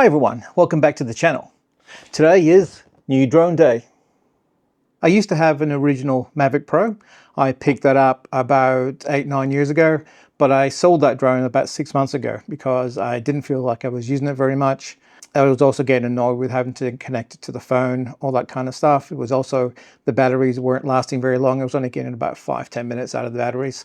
Hi everyone, welcome back to the channel. Today is New Drone Day. I used to have an original Mavic Pro. I picked that up about 8-9 years ago, but I sold that drone about 6 months ago because I didn't feel like I was using it very much. I was also getting annoyed with having to connect it to the phone, all that kind of stuff. It was also, the batteries weren't lasting very long. I was only getting about 5-10 minutes out of the batteries,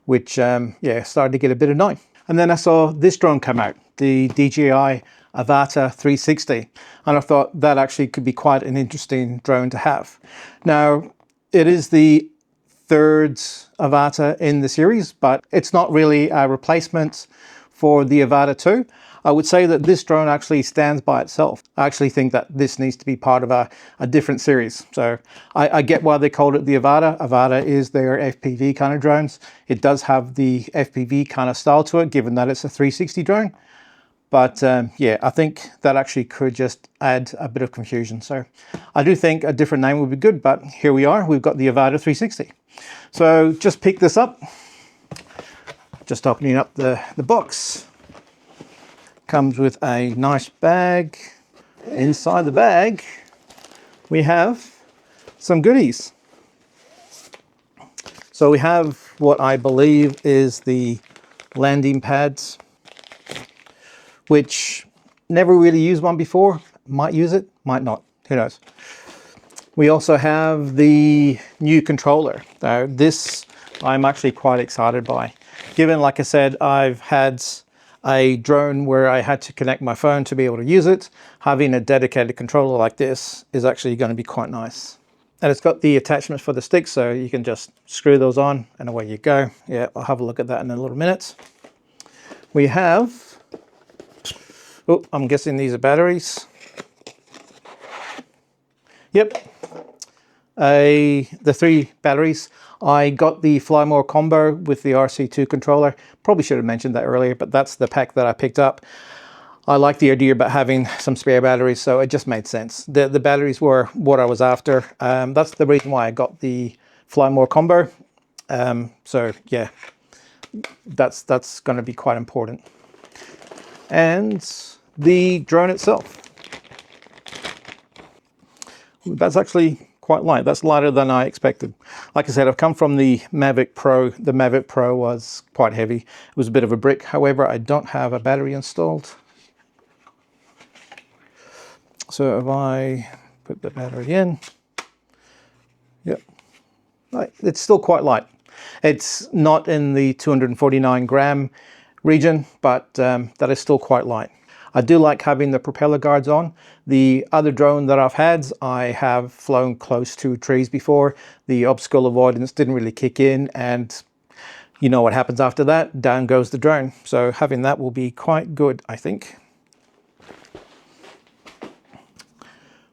which started to get a bit annoying. And then I saw this drone come out, the DJI Avata 360, and I thought that actually could be quite an interesting drone to have. Now, it is the third Avata in the series, but it's not really a replacement for the Avata 2. I would say that this drone actually stands by itself. I actually think that this needs to be part of a different series. So I get why they called it the Avata. Avata is their FPV kind of drones. It does have the FPV kind of style to it, given that it's a 360 drone. But yeah, I think that actually could just add a bit of confusion. So I do think a different name would be good, but here we are. We've got the Avata 360. So just pick this up. Just opening up the box. Comes with a nice bag. Inside the bag, we have some goodies. So we have what I believe is the landing pads, which never really used one before. Might use it, might not, who knows. We also have the new controller. Now this I'm actually quite excited by. Given, like I said, I've had a drone where I had to connect my phone to be able to use it. Having a dedicated controller like this is actually going to be quite nice. And it's got the attachments for the sticks, so you can just screw those on and away you go. Yeah, I'll have a look at that in a little minute. We have, oh, I'm guessing these are batteries. Yep, the 3 batteries. I got the Fly More combo with the RC2 controller. Probably should have mentioned that earlier, but that's the pack that I picked up. I like the idea about having some spare batteries, so it just made sense. The batteries were what I was after. That's the reason why I got the Fly More combo. So yeah, that's going to be quite important. And the drone itself. That's actually quite light. That's lighter than I expected. Like I said, I've come from the Mavic Pro. The Mavic Pro was quite heavy. It was a bit of a brick. However, I don't have a battery installed. So if I put the battery in, yep, it's still quite light. It's not in the 249 gram region, but that is still quite light. I do like having the propeller guards on. The other drone that I've had, I have flown close to trees before. The obstacle avoidance didn't really kick in, and you know what happens after that, down goes the drone. So having that will be quite good, I think.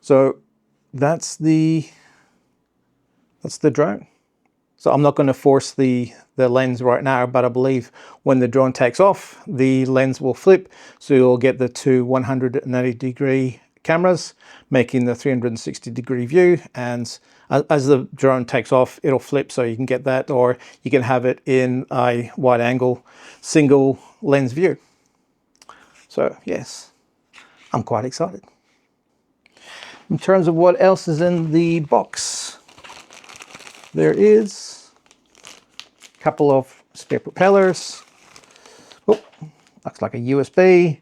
So that's the drone. So I'm not going to force the lens right now, but I believe when the drone takes off, the lens will flip. So you'll get the 2 180-degree cameras, making the 360-degree view. And as the drone takes off, it'll flip, so you can get that, or you can have it in a wide angle, single lens view. So yes, I'm quite excited. In terms of what else is in the box, there is a couple of spare propellers. Oh, looks like a USB.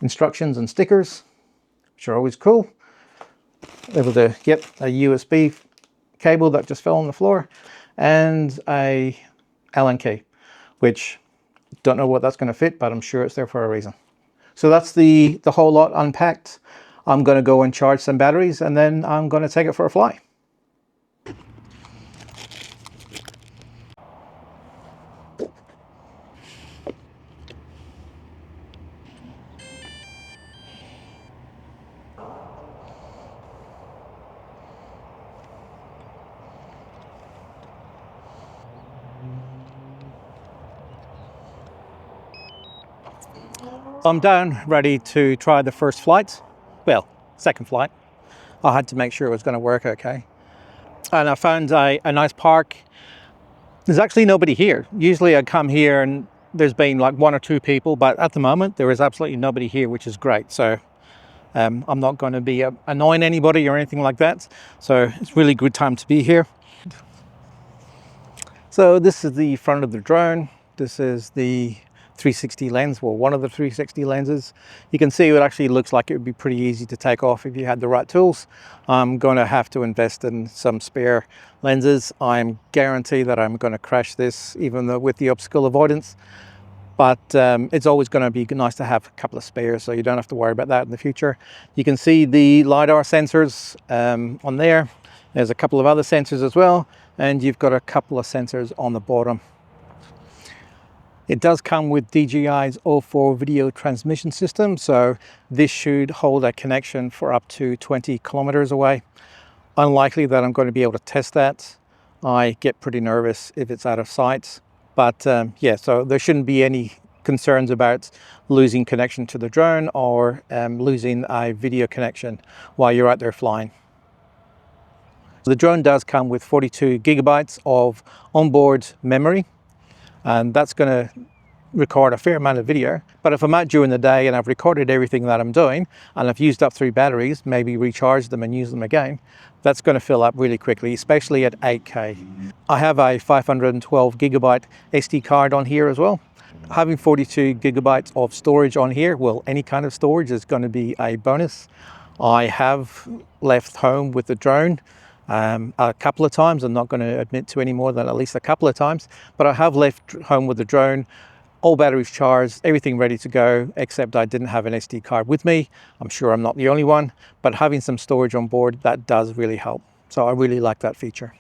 Instructions and stickers, which are always cool. Able to get a USB cable that just fell on the floor, and a Allen key, which don't know what that's going to fit, but I'm sure it's there for a reason. So that's the whole lot unpacked. I'm going to go and charge some batteries, and then I'm going to take it for a fly. I'm down, ready to try the first flight. Well, second flight. I had to make sure it was going to work okay. And I found a nice park. There's actually nobody here. Usually I come here and there's been like 1 or 2 people, but at the moment there is absolutely nobody here, which is great. So I'm not going to be annoying anybody or anything like that. So it's really good time to be here. So this is the front of the drone. This is the 360 lens, well, one of the 360 lenses. You can see it actually looks like it would be pretty easy to take off if you had the right tools. I'm going to have to invest in some spare lenses. I'm guaranteed that I'm going to crash this, even though with the obstacle avoidance. But it's always going to be nice to have a couple of spares, so you don't have to worry about that in the future. You can see the LiDAR sensors on there. There's a couple of other sensors as well, and you've got a couple of sensors on the bottom. It does come with DJI's O4 video transmission system, so this should hold a connection for up to 20 kilometers away. Unlikely that I'm going to be able to test that. I get pretty nervous if it's out of sight. But yeah, so there shouldn't be any concerns about losing connection to the drone or losing a video connection while you're out there flying. The drone does come with 42 gigabytes of onboard memory, and that's going to record a fair amount of video. But if I'm out during the day and I've recorded everything that I'm doing and I've used up 3 batteries, maybe recharge them and use them again, that's going to fill up really quickly, especially at 8K. I have a 512 gigabyte SD card on here as well. Having 42 gigabytes of storage on here, well, any kind of storage is going to be a bonus. I have left home with the drone a couple of times. I'm not going to admit to any more than at least a couple of times, but I have left home with the drone, all batteries charged, everything ready to go, except I didn't have an SD card with me. I'm sure I'm not the only one, but having some storage on board, that does really help. So I really like that feature.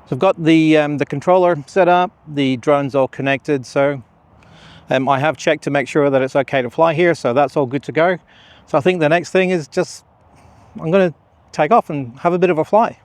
So I've got the controller set up, the drone's all connected, so I have checked to make sure that it's okay to fly here, so that's all good to go. So I think the next thing is just, I'm going to take off and have a bit of a fly.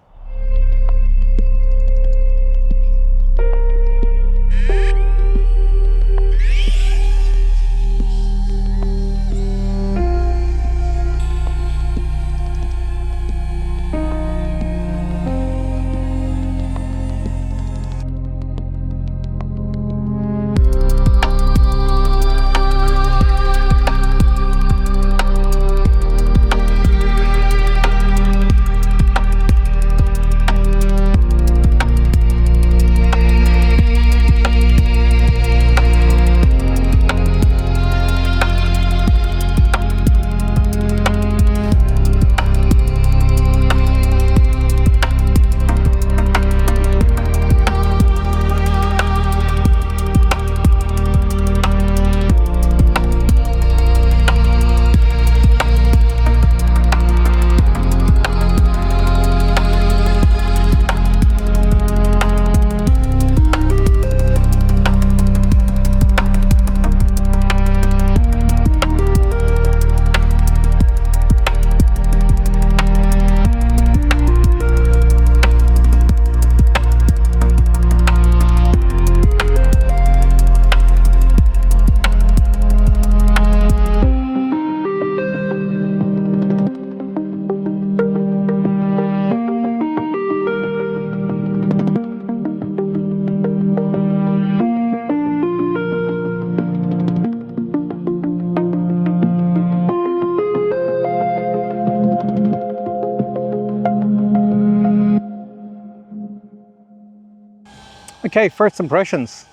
Okay, first impressions.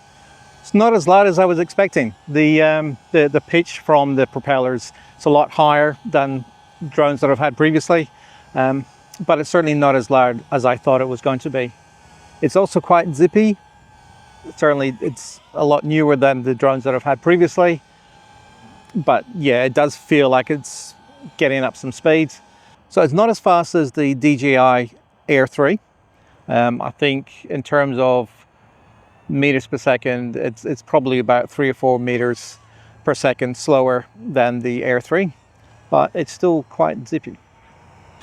It's not as loud as I was expecting. The pitch from the propellers is a lot higher than drones that I've had previously, but it's certainly not as loud as I thought it was going to be. It's also quite zippy. Certainly it's a lot newer than the drones that I've had previously, but yeah, it does feel like it's getting up some speed. So it's not as fast as the DJI Air 3. I think in terms of meters per second, it's probably about 3 or 4 meters per second slower than the Air 3, but it's still quite zippy.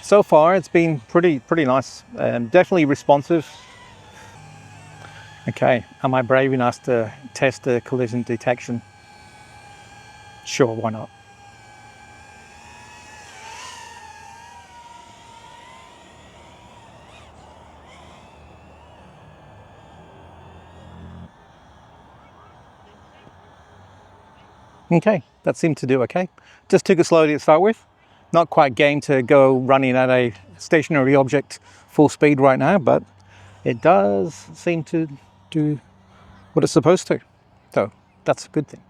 So far it's been pretty nice, definitely responsive. Okay, am I brave enough to test the collision detection? Sure, why not? Okay, that seemed to do okay. Just took it slowly to start with. Not quite game to go running at a stationary object full speed right now, but it does seem to do what it's supposed to. So that's a good thing.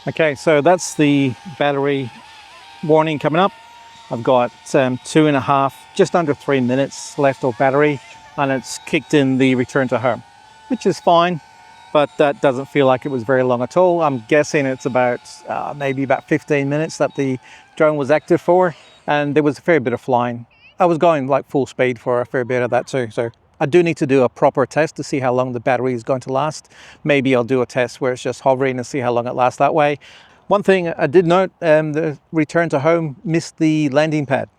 Okay, so that's the battery warning coming up. I've got 2.5, just under 3 minutes left of battery, and it's kicked in the return to home, which is fine, but that doesn't feel like it was very long at all. I'm guessing it's about maybe about 15 minutes that the drone was active for, and there was a fair bit of flying. I was going like full speed for a fair bit of that too, so I do need to do a proper test to see how long the battery is going to last. Maybe I'll do a test where it's just hovering and see how long it lasts that way. One thing I did note, the return to home missed the landing pad.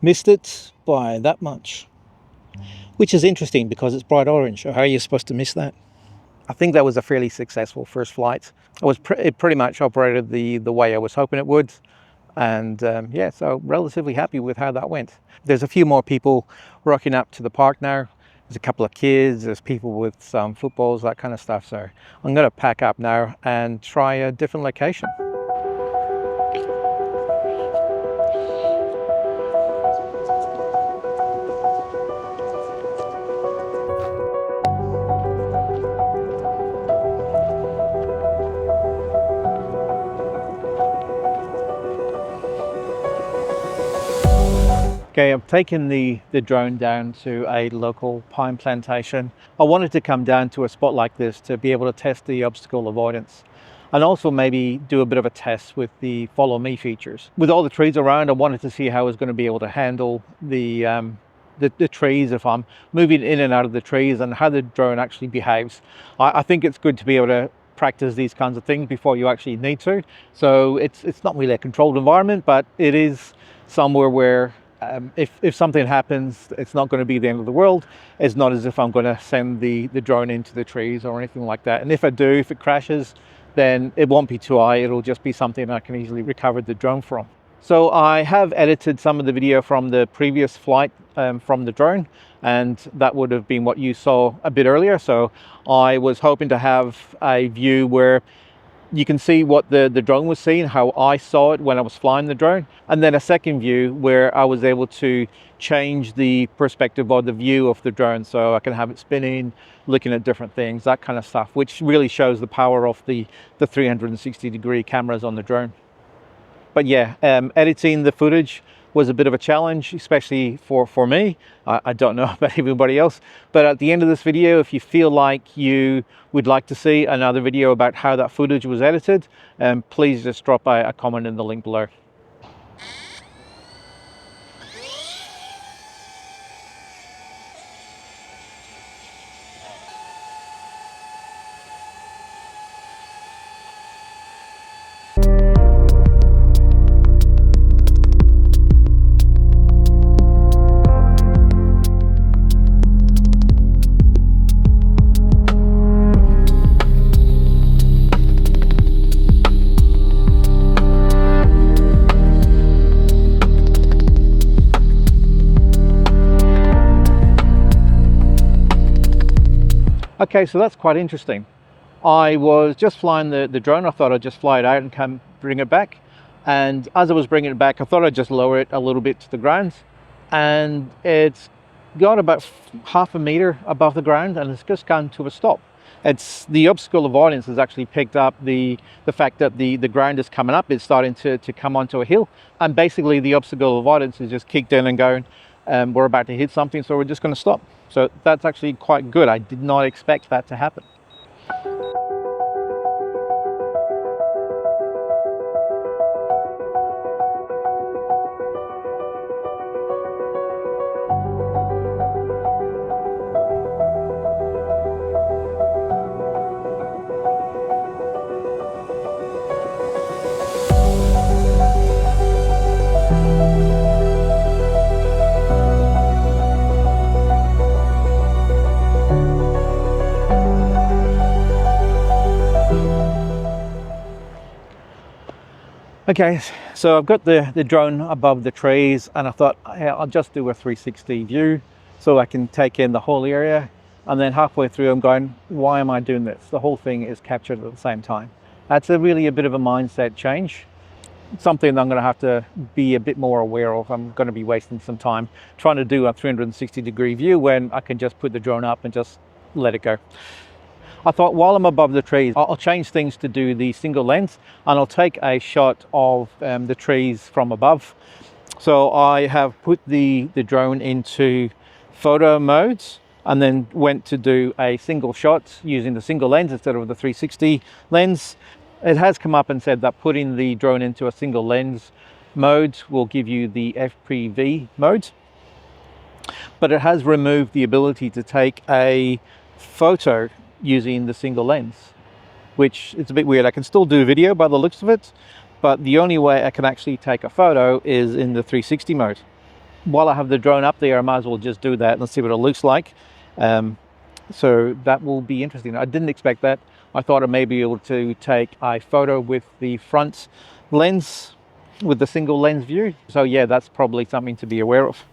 Missed it by that much, which is interesting because it's bright orange. How are you supposed to miss that? I think that was a fairly successful first flight. It pretty much operated the way I was hoping it would. And yeah, so relatively happy with how that went. There's a few more people rocking up to the park now. There's a couple of kids, there's people with some footballs, that kind of stuff. So I'm going to pack up now and try a different location. Okay, I've taken the drone down to a local pine plantation. I wanted to come down to a spot like this to be able to test the obstacle avoidance and also maybe do a bit of a test with the follow me features. With all the trees around, I wanted to see how I was going to be able to handle the trees if I'm moving in and out of the trees and how the drone actually behaves. I think it's good to be able to practice these kinds of things before you actually need to. So it's not really a controlled environment, but it is somewhere where if something happens, it's not going to be the end of the world. It's not as if I'm going to send the drone into the trees or anything like that. And if I do, if it crashes, then it won't be too high. It'll just be something I can easily recover the drone from. So I have edited some of the video from the previous flight from the drone, and that would have been what you saw a bit earlier. So I was hoping to have a view where you can see what the drone was seeing, how I saw it when I was flying the drone, and then a second view where I was able to change the perspective or the view of the drone, so I can have it spinning, looking at different things, that kind of stuff, which really shows the power of the 360-degree cameras on the drone. But yeah, editing the footage was a bit of a challenge, especially for me. I don't know about everybody else, but at the end of this video, if you feel like you would like to see another video about how that footage was edited, please just drop a comment in the link below. Okay, so that's quite interesting. I was just flying the drone. I thought I'd just fly it out and come bring it back. And as I was bringing it back, I thought I'd just lower it a little bit to the ground. And it's got about half a meter above the ground and it's just gone to a stop. It's the obstacle avoidance has actually picked up the fact that the ground is coming up. It's starting to come onto a hill. And basically the obstacle avoidance is just kicked in and going, we're about to hit something, so we're just going to stop. So that's actually quite good. I did not expect that to happen. Okay, So I've got the drone above the trees, and I thought, yeah, I'll just do a 360 view so I can take in the whole area. And then halfway through, I'm going, why am I doing this? The whole thing is captured at the same time. That's really a bit of a mindset change. Something I'm going to have to be a bit more aware of. I'm going to be wasting some time trying to do a 360-degree view when I can just put the drone up and just let it go. I thought while I'm above the trees, I'll change things to do the single lens, and I'll take a shot of the trees from above. So I have put the drone into photo modes and then went to do a single shot using the single lens instead of the 360 lens. It has come up and said that putting the drone into a single lens mode will give you the FPV mode, but it has removed the ability to take a photo using the single lens, which is a bit weird. I can still do video by the looks of it, but the only way I can actually take a photo is in the 360 mode. While I have the drone up there, I might as well just do that and see what it looks like. So that will be interesting. I didn't expect that. I thought I may be able to take a photo with the front lens, with the single lens view. So yeah, that's probably something to be aware of.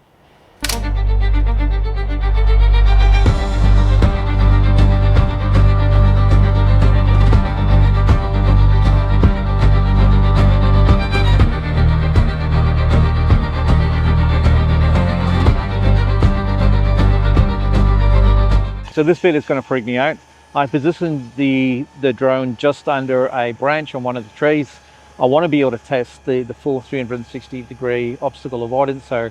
So this bit is going to freak me out. I positioned the drone just under a branch on one of the trees. I want to be able to test the full 360-degree obstacle avoidance. So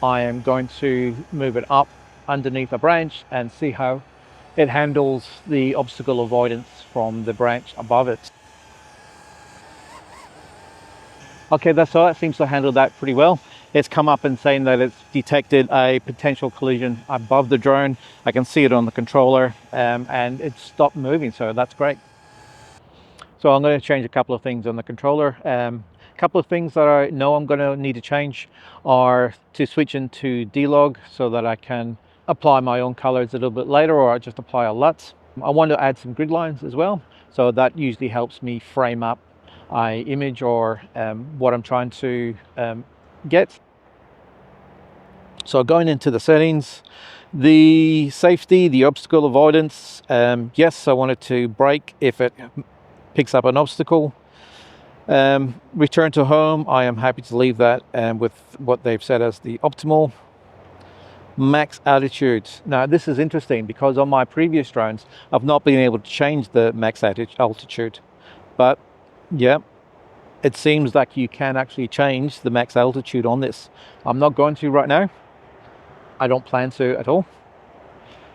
I am going to move it up underneath a branch and see how it handles the obstacle avoidance from the branch above it. Okay, that's all. It seems to handle that pretty well. It's come up and saying that it's detected a potential collision above the drone. I can see it on the controller, and it's stopped moving, so that's great. So I'm going to change a couple of things on the controller. A couple of things that I know I'm going to need to change are to switch into D-Log so that I can apply my own colors a little bit later, or I just apply a LUT. I want to add some grid lines as well, so that usually helps me frame up an image or what I'm trying to get. So going into the settings, the safety, the obstacle avoidance, yes, I want it to brake if it picks up an obstacle. Return to home, I am happy to leave that with what they've said as the optimal. Max altitude. Now this is interesting because on my previous drones I've not been able to change the max altitude, but yeah, it seems like you can actually change the max altitude on this. I'm not going to right now. I don't plan to at all.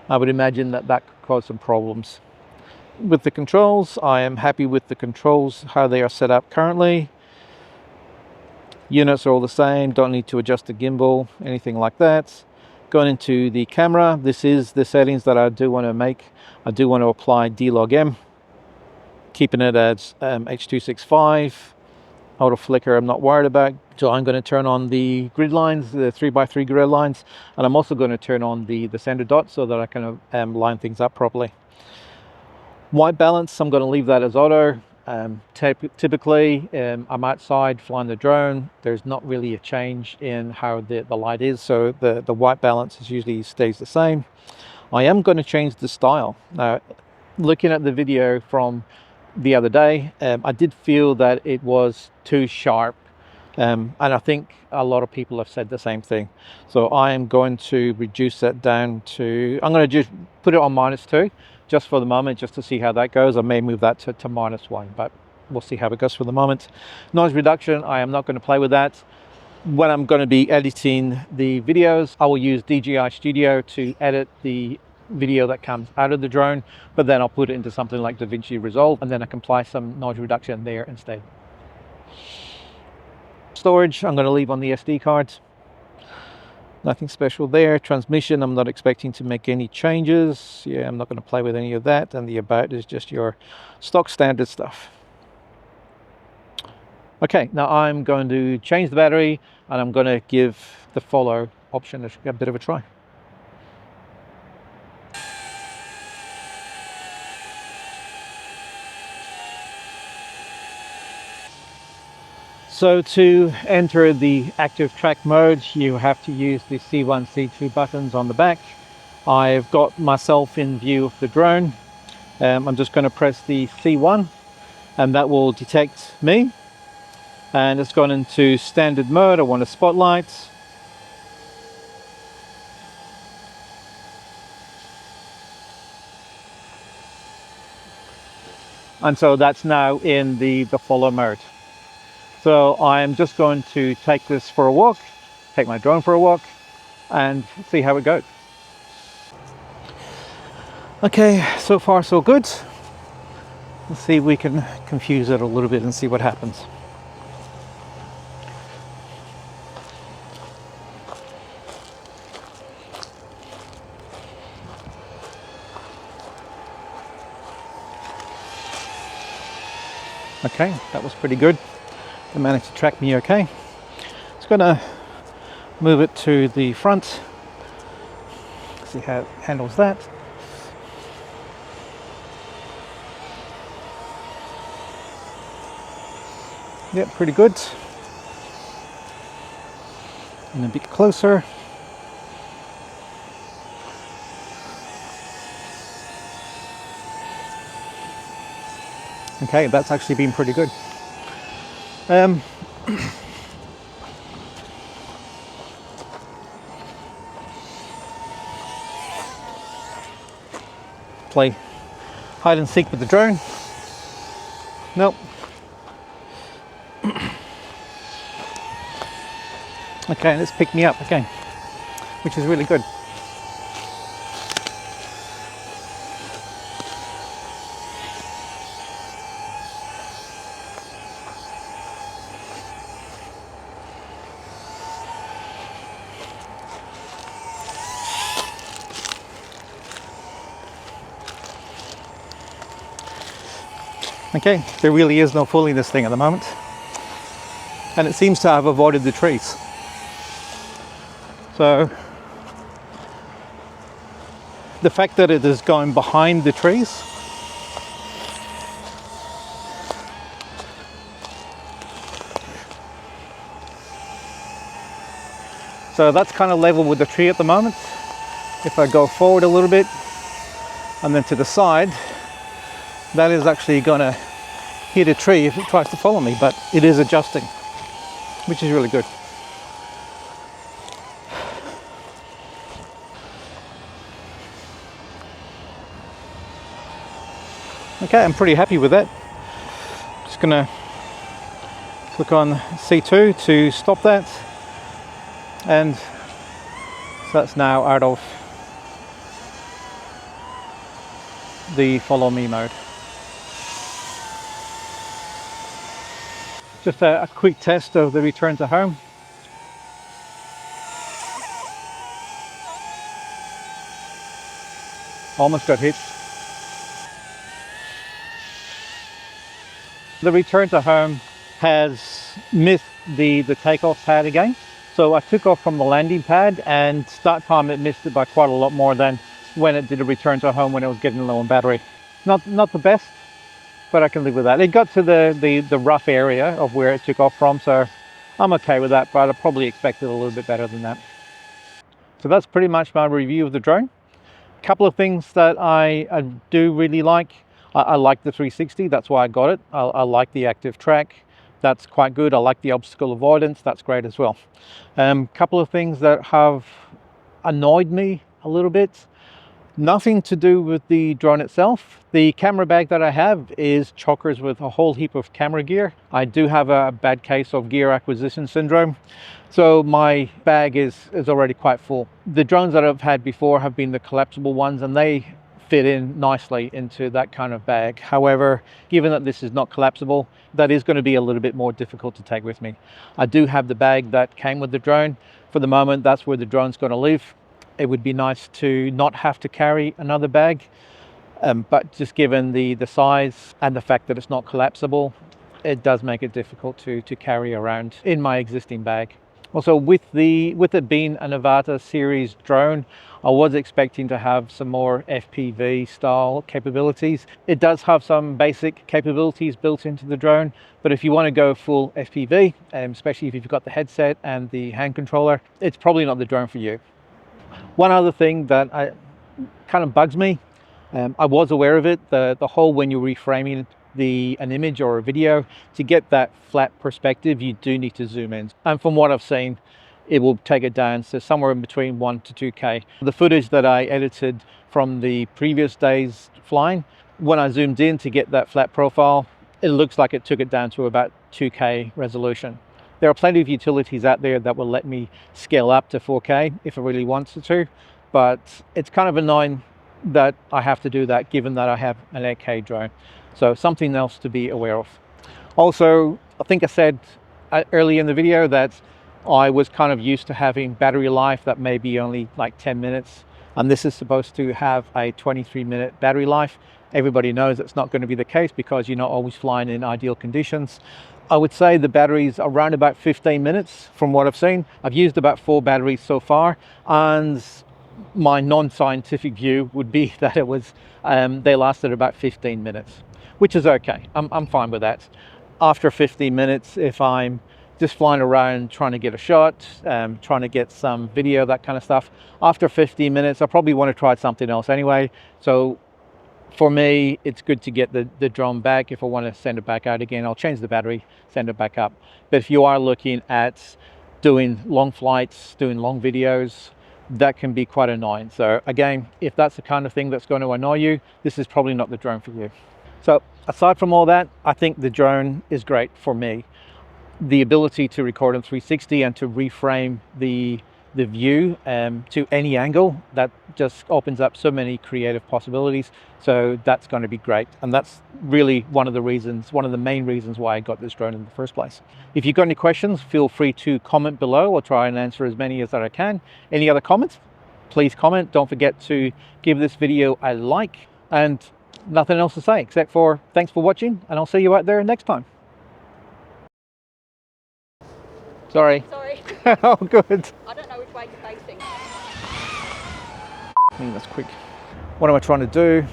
I would imagine that that could cause some problems. With the controls, I am happy with the controls, how they are set up currently. Units are all the same, don't need to adjust the gimbal, anything like that. Going into the camera, this is the settings that I do want to make. I do want to apply D-Log M, keeping it as H.265. Auto flicker I'm not worried about. So I'm going to turn on the grid lines, the 3x3 grid lines, and I'm also going to turn on the center dot so that I can line things up properly. White balance, I'm going to leave that as auto. Typically, I'm outside flying the drone. There's not really a change in how the light is, so the white balance usually stays the same. I am going to change the style. Now, looking at the video from the other day, I did feel that it was too sharp, and I think a lot of people have said the same thing. So I am going to reduce that down to, I'm going to just put it on -2 just for the moment, just to see how that goes. I may move that to -1, but we'll see how it goes for the moment. Noise reduction, I am not going to play with that. When I'm going to be editing the videos, I will use DJI Studio to edit the video that comes out of the drone, but then I'll put it into something like DaVinci Resolve, and then I can apply some noise reduction there instead. Storage, I'm going to leave on the SD cards. Nothing special there. Transmission, I'm not expecting to make any changes. Yeah, I'm not going to play with any of that. And the about is just your stock standard stuff. Okay, now I'm going to change the battery, and I'm going to give the follow option a bit of a try. So to enter the active track mode, you have to use the C1, C2 buttons on the back. I've got myself in view of the drone. I'm just going to press the C1 and that will detect me. And it's gone into standard mode. I want a spotlight. And so that's now in the follow mode. So I'm just going to take this for a walk, take my drone for a walk, and see how it goes. Okay, so far so good. Let's see if we can confuse it a little bit and see what happens. Okay, that was pretty good. It managed to track me okay. It's gonna move it to the front. See how it handles that. Yep, pretty good. And a bit closer. Okay, that's actually been pretty good. Play hide and seek with the drone. Nope. Okay, and it's picked me up again, which is really good. Okay, there really is no fooling this thing at the moment. And it seems to have avoided the trees. So the fact that it is going behind the trees so that's kind of level with the tree at the moment. If I go forward a little bit and then to the side, that is actually going to hit a tree if it tries to follow me, but it is adjusting, which is really good. Okay, I'm pretty happy with that. Just gonna click on C2 to stop that, and so that's now out of the follow me mode. Just a quick test of the return to home. Almost got hit. The return to home has missed the takeoff pad again. So I took off from the landing pad, and start time it missed it by quite a lot more than when it did a return to home when it was getting low on battery. Not the best, but I can live with that. It got to the rough area of where it took off from, so I'm okay with that, but I probably expected a little bit better than that. So that's pretty much my review of the drone. A couple of things that I do really like. I like the 360, that's why I got it. I like the active track, that's quite good. I like the obstacle avoidance, that's great as well. Couple of things that have annoyed me a little bit. Nothing to do with the drone itself. The camera bag that I have is chockers with a whole heap of camera gear. I do have a bad case of gear acquisition syndrome, so my bag is already quite full. The drones that I've had before have been the collapsible ones, and they fit in nicely into that kind of bag. However, given that this is not collapsible, that is going to be a little bit more difficult to take with me. I do have the bag that came with the drone. For the moment, that's where the drone's going to live. It would be nice to not have to carry another bag, but just given the size and the fact that it's not collapsible, it does make it difficult to carry around in my existing bag. Also, with it being an Avata series drone, I was expecting to have some more FPV style capabilities. It does have some basic capabilities built into the drone, but if you want to go full FPV, especially if you've got the headset and the hand controller, it's probably not the drone for you. One other thing that kind of bugs me, I was aware of it, the whole when you're reframing an image or a video, to get that flat perspective, you do need to zoom in. And from what I've seen, it will take it down to somewhere in between 1 to 2K. The footage that I edited from the previous day's flying, when I zoomed in to get that flat profile, it looks like it took it down to about 2K resolution. There are plenty of utilities out there that will let me scale up to 4K if I really wanted to, but it's kind of annoying that I have to do that given that I have an 8K drone. So something else to be aware of. Also, I think I said early in the video that I was kind of used to having battery life that may be only like 10 minutes, and this is supposed to have a 23-minute battery life. Everybody knows it's not going to be the case because you're not always flying in ideal conditions. I would say the battery's around about 15 minutes from what I've seen. I've used about 4 batteries so far, and my non-scientific view would be that it was they lasted about 15 minutes, which is okay. I'm fine with that. After 15 minutes, if I'm just flying around trying to get a shot, trying to get some video, that kind of stuff, after 15 minutes I probably want to try something else anyway. So for me, it's good to get the drone back. If I want to send it back out again, I'll change the battery, send it back up. But if you are looking at doing long flights, doing long videos, that can be quite annoying. So again, if that's the kind of thing that's going to annoy you, this is probably not the drone for you. So aside from all that, I think the drone is great for me. The ability to record in 360 and to reframe the view to any angle, that just opens up so many creative possibilities. So that's going to be great, and that's really one of the main reasons why I got this drone in the first place. If you've got any questions, feel free to comment below. I'll try and answer as many as I can. Any other comments, please comment. Don't forget to give this video a like, and nothing else to say except for thanks for watching, and I'll see you out there next time. Sorry. Oh, good. I don't know which way you're facing. I think that's quick. What am I trying to do?